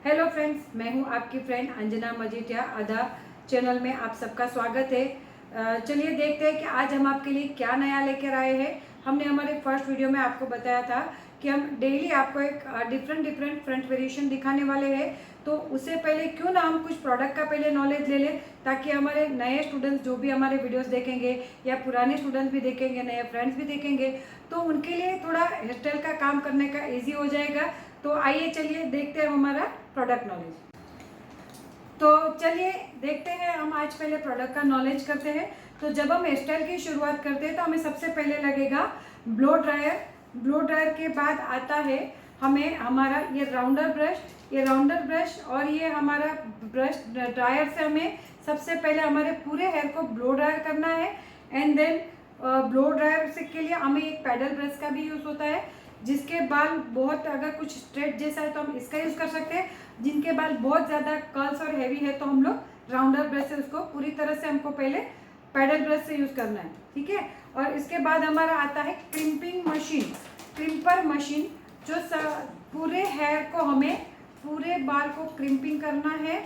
Hello friends, मैं हूं आपकी फ्रेंड अंजना मजीठिया। आधा चैनल में आप सबका स्वागत है। चलिए देखते हैं कि आज हम आपके लिए क्या नया लेकर आए हैं। हमने हमारे फर्स्ट वीडियो में आपको बताया था कि हम डेली आपको एक डिफरेंट फ्रंट वेरिएशन दिखाने वाले हैं। तो उससे पहले क्यों ना हम कुछ प्रोडक्ट का पहले नॉलेज ले लें, ताकि हमारे नए स्टूडेंट्स जो भी हमारे वीडियोस देखेंगे या पुराने स्टूडेंट्स भी देखेंगे, नए फ्रेंड्स भी देखेंगे, तो उनके लिए थोड़ा हेयर स्टाइल का काम करने का ईजी हो जाएगा। तो आइए चलिए देखते हैं हमारा प्रोडक्ट नॉलेज। तो चलिए देखते हैं, हम आज पहले प्रोडक्ट का नॉलेज करते हैं। तो जब हम हेयर स्टाइल की शुरुआत करते हैं तो हमें सबसे पहले लगेगा ब्लो ड्रायर। ब्लो ड्रायर के बाद आता है हमें हमारा ये राउंडर ब्रश और ये हमारा ब्रश ड्रायर से हमें सबसे पहले हमारे पूरे हेयर को ब्लो ड्रायर करना है। एंड देन ब्लो ड्रायर से के लिए हमें एक पैडल ब्रश का भी यूज़ होता है, जिसके बाल बहुत अगर कुछ स्ट्रेट जैसा है तो हम इसका यूज़ कर सकते हैं। जिनके बाल बहुत ज़्यादा कर्ल्स और हैवी है तो हम लोग राउंडर ब्रश से उसको पूरी तरह से हमको पहले पैडल ब्रश से यूज़ करना है, ठीक है। और इसके बाद हमारा आता है क्रिम्पिंग मशीन, क्रिम्पर मशीन, जो पूरे हेयर को हमें पूरे बाल को क्रिम्पिंग करना है।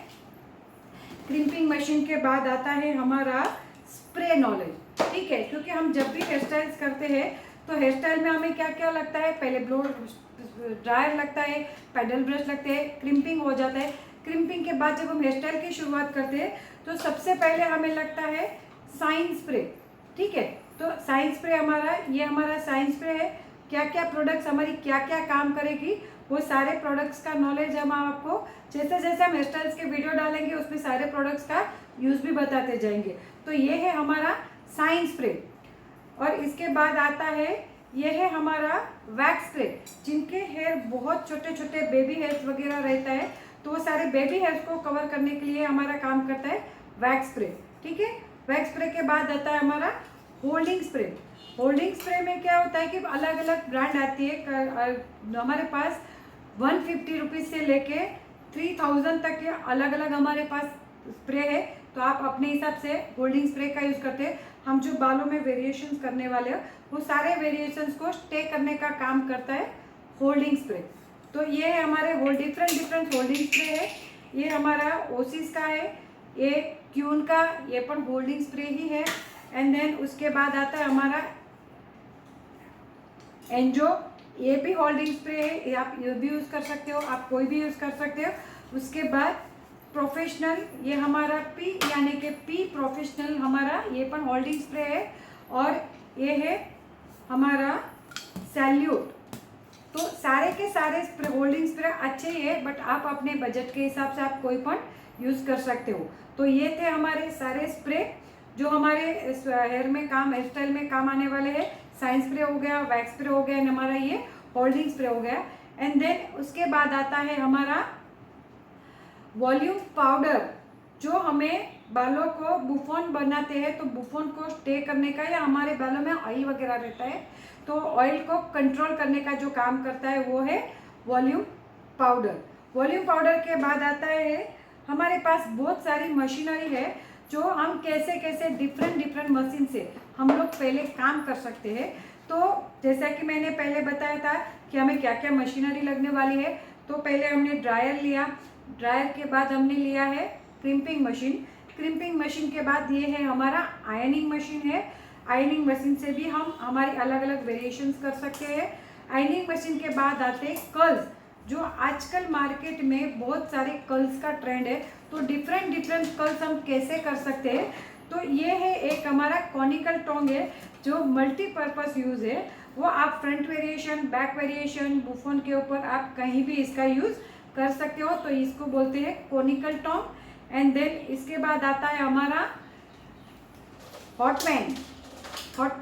क्रिम्पिंग मशीन के बाद आता है हमारा स्प्रे नॉलेज, ठीक है, क्योंकि हम जब भी हेयर स्टाइल्स करते हैं तो हेयर स्टाइल में हमें क्या क्या लगता है, पहले ब्लो ड्रायर लगता है, पैडल ब्रश लगते हैं, क्रिम्पिंग हो जाता है। क्रिम्पिंग के बाद जब हम हेयर स्टाइल की शुरुआत करते हैं तो सबसे पहले हमें लगता है साइन स्प्रे, ठीक है। तो साइन स्प्रे हमारा साइन स्प्रे है। क्या क्या प्रोडक्ट्स हमारी क्या क्या काम करेगी, वो सारे प्रोडक्ट्स का नॉलेज हम आपको जैसे जैसे हम हेयर स्टाइल्स के वीडियो डालेंगे उसमें सारे प्रोडक्ट्स का यूज़ भी बताते जाएंगे। तो ये है हमारा साइन स्प्रे। और इसके बाद आता है ये है हमारा वैक्स स्प्रे। जिनके हेयर बहुत छोटे छोटे बेबी हेयर्स वगैरह रहता है तो वो सारे बेबी हेयर्स को कवर करने के लिए हमारा काम करता है वैक्स स्प्रे, ठीक है। वैक्स स्प्रे के बाद आता है हमारा होल्डिंग स्प्रे। होल्डिंग स्प्रे में क्या होता है कि अलग अलग ब्रांड आती है हमारे पास। 150 रुपीज़ से लेके 3000 तक के अलग अलग हमारे पास स्प्रे है। तो आप अपने हिसाब से होल्डिंग स्प्रे का यूज़ करते हैं। हम जो बालों में वेरिएशंस करने वाले हैं वो सारे वेरिएशंस को स्टे करने का काम करता है होल्डिंग स्प्रे। तो ये है हमारे डिफरेंट होल्डिंग स्प्रे है। ये हमारा ओसिस का है, ये क्यून का, ये पण होल्डिंग स्प्रे ही है। एंड देन उसके बाद आता है हमारा एंजो, ये भी होल्डिंग स्प्रे है। ये आप ये भी यूज़ कर सकते हो, आप कोई भी यूज़ कर सकते हो। उसके बाद प्रोफेशनल, ये हमारा पी यानी कि पी प्रोफेशनल हमारा ये पण होल्डिंग स्प्रे है। और ये है हमारा सैल्यूट। तो सारे के सारे होल्डिंग स्प्रे अच्छे ही है, बट आप अपने बजट के हिसाब से आप कोई पण यूज़ कर सकते हो। तो ये थे हमारे सारे स्प्रे जो हमारे हेयर स्टाइल में काम आने वाले हैं। साइन स्प्रे हो गया, वैक्स स्प्रे हो गया, एंड हमारा ये होल्डिंग स्प्रे हो गया। एंड देन उसके बाद आता है हमारा वॉल्यूम पाउडर, जो हमें बालों को बुफोन बनाते हैं तो बुफोन को स्टे करने का, या हमारे बालों में ऑयल वगैरह रहता है तो ऑयल को कंट्रोल करने का जो काम करता है वो है वॉल्यूम पाउडर। वॉल्यूम पाउडर के बाद आता है हमारे पास बहुत सारी मशीनरी है जो हम कैसे कैसे डिफरेंट मशीन से हम लोग पहले काम कर सकते हैं। तो जैसा कि मैंने पहले बताया था कि हमें क्या क्या मशीनरी लगने वाली है। तो पहले हमने ड्रायर लिया, ड्रायर के बाद हमने लिया है क्रिम्पिंग मशीन। क्रिम्पिंग मशीन के बाद ये है हमारा आयनिंग मशीन है। आयनिंग मशीन से भी हम हमारी अलग अलग वेरिएशंस कर सकते हैं। आयनिंग मशीन के बाद आते हैं कर्ल्स, जो आजकल मार्केट में बहुत सारे कर्ल्स का ट्रेंड है। तो डिफरेंट कर्ल्स हम कैसे कर सकते हैं। तो ये है एक हमारा कॉनिकल टोंग है जो मल्टीपर्पज़ यूज़ है। वो आप front variation, back variation, Buffon के ऊपर आप कहीं भी इसका यूज़ कर सकते हो। तो इसको बोलते हैं कोनिकल टोंग। एंड देन इसके बाद आता है हमारा हॉट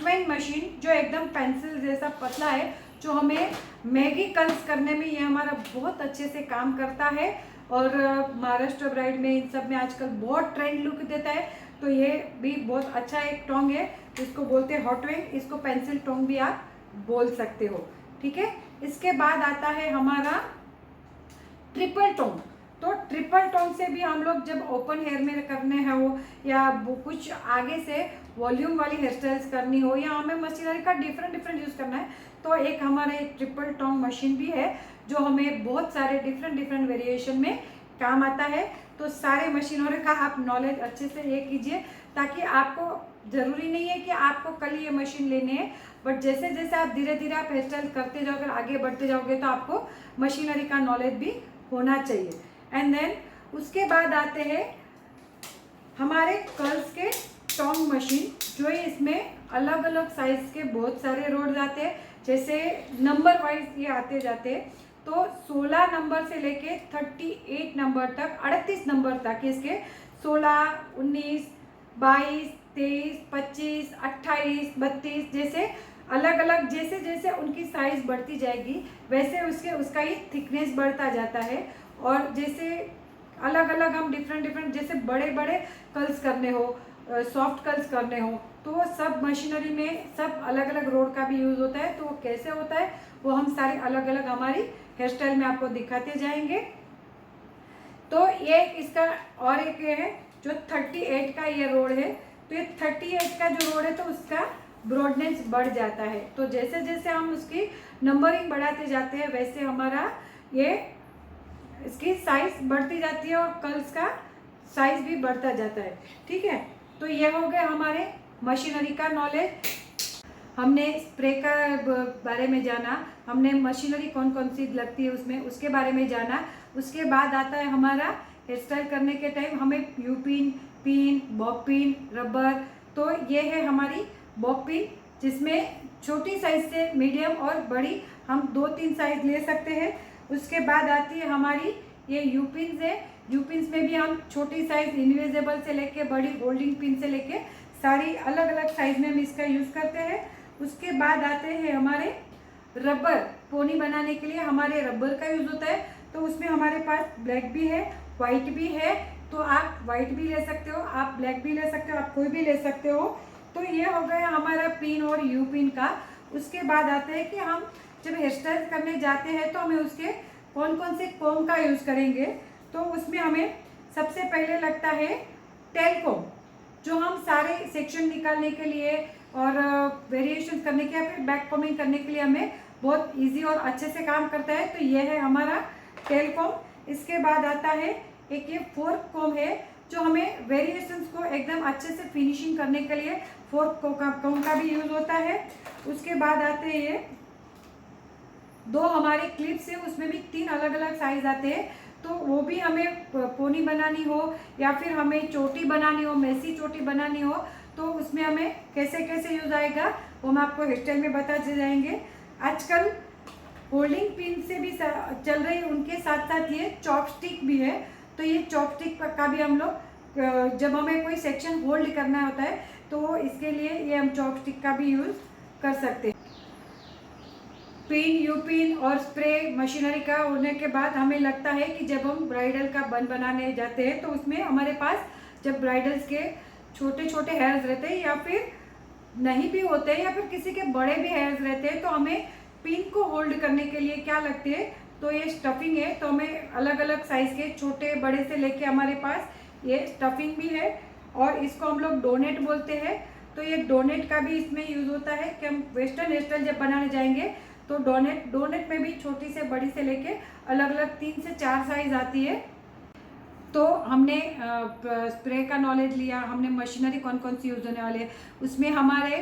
वेन मशीन, जो एकदम पेंसिल जैसा पतला है, जो हमें मैगी कर्ल्स करने में ये हमारा बहुत अच्छे से काम करता है। और महाराष्ट्र ब्राइड में इन सब में आजकल बहुत ट्रेंड लुक देता है। तो ये भी बहुत अच्छा एक टोंग है, इसको बोलते हैं हॉट वेन। इसको पेंसिल टोंग भी आप बोल सकते हो, ठीक है। इसके बाद आता है हमारा ट्रिपल टोंग। तो ट्रिपल टोंग से भी हम लोग जब ओपन हेयर में करने हैं वो, या वो कुछ आगे से वॉल्यूम वाली हेयर स्टाइल्स करनी हो, या हमें मशीनरी का डिफरेंट यूज़ करना है, तो एक हमारा एक ट्रिपल टोंग मशीन भी है जो हमें बहुत सारे डिफरेंट वेरिएशन में काम आता है। तो सारे मशीनरी का आप नॉलेज अच्छे से ये कीजिए, ताकि आपको ज़रूरी नहीं है कि आपको कल ये मशीन लेने हैं, बट जैसे जैसे आप धीरे धीरे आप हेयर स्टाइल करते जाओगे, आगे बढ़ते जाओगे, तो आपको मशीनरी का नॉलेज भी होना चाहिए। एंड देन उसके बाद आते हैं हमारे कर्ल्स के टोंग मशीन, जो है इसमें अलग अलग साइज के बहुत सारे रोड्स आते हैं, जैसे नंबर वाइज ये आते जाते हैं। तो 16 नंबर से लेके 38 नंबर तक, 38 नंबर तक इसके 16, 19, 22, 23, 25, 28, 32 जैसे अलग अलग, जैसे जैसे उनकी साइज बढ़ती जाएगी वैसे उसका ही थिकनेस बढ़ता जाता है। और जैसे अलग अलग हम डिफरेंट जैसे बड़े बड़े कर्ल्स करने हो, सॉफ्ट कर्ल्स करने हो, तो सब मशीनरी में सब अलग अलग रोड का भी यूज़ होता है। तो वो कैसे होता है वो हम सारे अलग अलग हमारी हेयर स्टाइल में आपको दिखाते जाएंगे। तो ये इसका और एक ये है जो 38 का ये रोड है। तो ये 38 का जो रोड है तो उसका ब्रॉडनेस बढ़ जाता है। तो जैसे जैसे हम उसकी नंबरिंग बढ़ाते जाते हैं वैसे हमारा ये इसकी साइज बढ़ती जाती है और कर्ल्स का साइज भी बढ़ता जाता है। ठीक है, तो ये हो गए हमारे मशीनरी का नॉलेज। हमने स्प्रे का बारे में जाना, हमने मशीनरी कौन कौन सी लगती है उसमें उसके बारे में जाना। उसके बाद आता है हमारा हेयर स्टाइल करने के टाइम हमें you pin, pin, Bob pin, rubber. तो ये है हमारी बॉब पिन, जिसमें छोटी साइज से मीडियम और बड़ी हम 2-3 साइज ले सकते हैं। उसके बाद आती है हमारी ये यू पिन्स है। यू पिन्स में भी हम छोटी साइज इनविजिबल से लेके बड़ी होल्डिंग पिन से लेके सारी अलग अलग साइज में हम इसका यूज़ करते हैं। उसके बाद आते हैं हमारे रबर, पोनी बनाने के लिए हमारे रबर का यूज़ होता है। तो उसमें हमारे पास ब्लैक भी है, वाइट भी है। तो आप वाइट भी ले सकते हो, आप ब्लैक भी ले सकते हो, आप कोई भी ले सकते हो। तो ये हो गया हमारा पिन और यू पिन का। उसके बाद आता है कि हम जब हेयर स्टाइल करने जाते हैं तो हमें उसके कौन कौन से कॉम का यूज़ करेंगे। तो उसमें हमें सबसे पहले लगता है टेल कॉम, जो हम सारे सेक्शन निकालने के लिए और वेरिएशन करने के या फिर बैक कॉमिंग करने के लिए हमें बहुत इजी और अच्छे से काम करता है। तो ये है हमारा टेल कॉम। इसके बाद आता है एक ये फोर्क कॉम है, जो हमें वेरिएशंस को एकदम अच्छे से फिनिशिंग करने के लिए फोर्क कॉम का भी यूज़ होता है। उसके बाद आते हैं ये 2 हमारे क्लिप्स है, उसमें भी 3 अलग अलग साइज आते हैं। तो वो भी हमें पोनी बनानी हो या फिर हमें चोटी बनानी हो, मेसी चोटी बनानी हो, तो उसमें हमें कैसे कैसे यूज़ आएगा वो हम आपको हेयर स्टाइल में बताते जाएंगे। आजकल होल्डिंग पिन से भी चल रही है, उनके साथ साथ ये चॉपस्टिक भी है। तो ये चॉपस्टिक का भी हम लोग जब हमें कोई सेक्शन होल्ड करना होता है तो इसके लिए ये हम चॉपस्टिक का भी यूज़ कर सकते हैं। पिन, यू पिन और स्प्रे मशीनरी का होने के बाद हमें लगता है कि जब हम ब्राइडल का बन बनाने जाते हैं तो उसमें हमारे पास जब ब्राइडल्स के छोटे छोटे हेयर्स रहते हैं या फिर नहीं भी होते हैं या फिर किसी के बड़े भी हेयर्स रहते हैं, तो हमें पिन को होल्ड करने के लिए क्या लगती है, तो ये स्टफिंग है। तो हमें अलग अलग साइज़ के छोटे बड़े से लेके हमारे पास ये स्टफिंग भी है और इसको हम लोग डोनेट बोलते हैं। तो ये डोनेट का भी इसमें यूज़ होता है कि हम वेस्टर्न हेयर स्टाइल जब बनाने जाएंगे तो डोनेट में भी छोटी से बड़ी से लेके अलग अलग 3 से 4 साइज आती है। तो हमने स्प्रे का नॉलेज लिया, हमने मशीनरी कौन कौन सी यूज़ होने वाले हैं, उसमें हमारे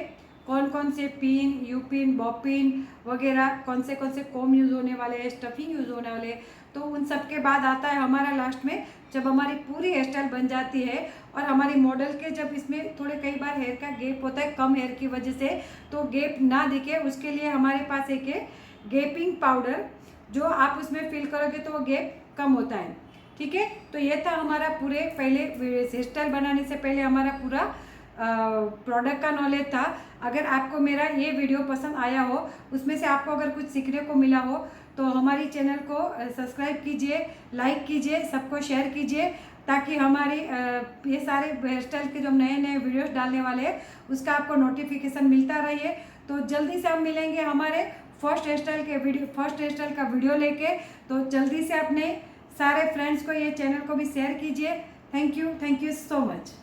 कौन कौन से pin, you pin, Bob pin वगैरह कौन से कॉम यूज़ होने वाले हैं, स्टफिंग यूज़ होने वाले हैं। तो उन सब के बाद आता है हमारा लास्ट में जब हमारी पूरी हेयर स्टाइल बन जाती है और हमारी मॉडल के जब इसमें थोड़े कई बार हेयर का गैप होता है कम हेयर की वजह से, तो गैप ना दिखे उसके लिए हमारे पास एक है गैपिंग पाउडर, जो आप उसमें फिल करोगे तो वो गैप कम होता है। ठीक है, तो ये था हमारा पूरे पहले हेयर स्टाइल बनाने से पहले हमारा पूरा प्रोडक्ट का नॉलेज था। अगर आपको मेरा ये वीडियो पसंद आया हो, उसमें से आपको अगर कुछ सीखने को मिला हो, तो हमारी चैनल को सब्सक्राइब कीजिए, लाइक कीजिए, सबको शेयर कीजिए, ताकि हमारी ये सारे हेयर स्टाइल के जो नए नए वीडियोस डालने वाले हैं उसका आपको नोटिफिकेशन मिलता रहिए। तो जल्दी से हम मिलेंगे हमारे फर्स्ट हेयर स्टाइल का वीडियो लेके। तो जल्दी से अपने सारे फ्रेंड्स को ये चैनल को भी शेयर कीजिए। Thank you so much.